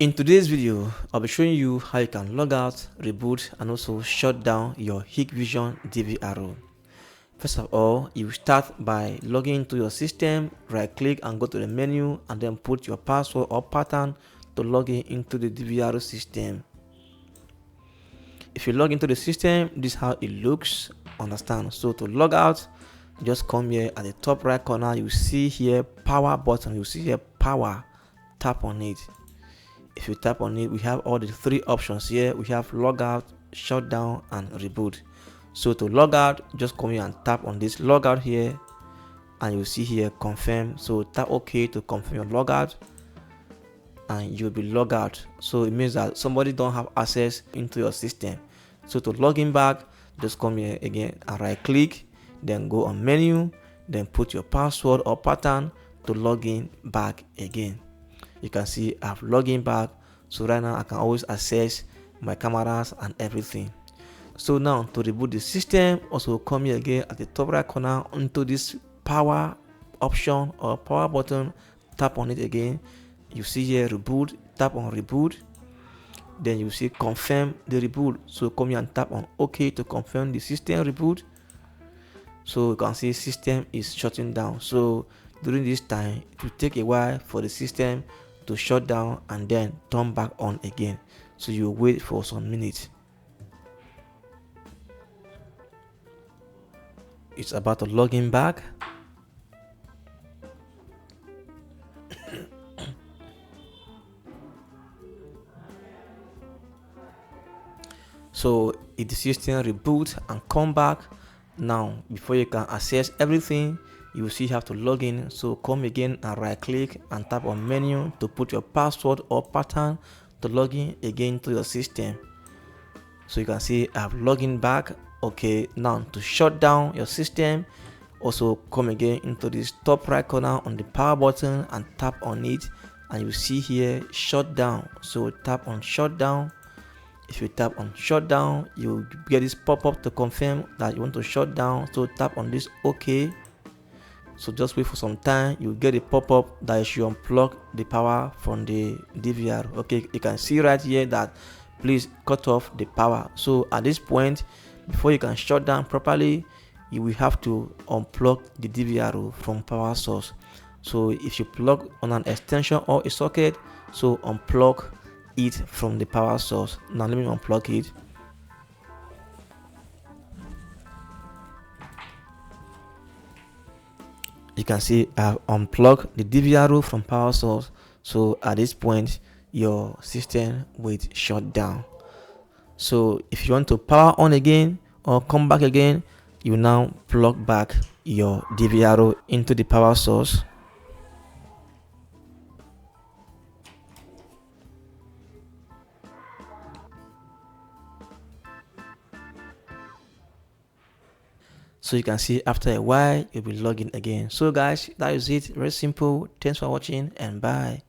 In today's video, I'll be showing you how you can log out, reboot, and also shut down your Hikvision DVR. First of all, you start by logging into your system, right click and go to the menu and then put your password or pattern to log in into the DVR system. If you log into the system, this is how it looks, understand? So to log out, just come here at the top right corner, you see here power button, you see here power, tap on it. If you tap on it, we have all the three options here. We have logout, shutdown, and reboot. So to log out, just come here and tap on this logout here, and you'll see here confirm. So tap OK to confirm your logout, and you'll be logged out. So it means that somebody don't have access into your system. So to log in back, just come here again and right click, then go on menu, then put your password or pattern to log in back again. You can see I've logged in back, so right now I can always access my cameras and everything. So now to reboot the system, also come here again at the top right corner into this power option or power button, tap on it again. You see here reboot, tap on reboot, then you see confirm the reboot. So come here and tap on OK to confirm the system reboot. So you can see system is shutting down. So during this time, it will take a while for the system to shut down and then turn back on again. So you wait for some minutes. It's about to log in back. So if the system reboot and come back, now before you can access everything, you will see you have to log in. So come again and right click and tap on menu to put your password or pattern to log in again to your system. So you can see I've logged in back. Okay, now to shut down your system, also come again into this top right corner on the power button and tap on it, and you see here shut down. So tap on shut down. If you tap on shutdown, you get this pop-up to confirm that you want to shut down. So tap on this OK. So just wait for some time, you get a pop-up that you should unplug the power from the DVR. Okay, you can see right here that please cut off the power. So at this point, before you can shut down properly, you will have to unplug the DVR from power source. So if you plug on an extension or a socket, so unplug it from the power source. Now let me unplug it. You can see I've unplugged the DVR from power source. So at this point, your system will shut down. So if you want to power on again or come back again, you now plug back your DVR into the power source. So you can see after a while you'll be logging again. So guys, that is it. Very simple. Thanks for watching and bye.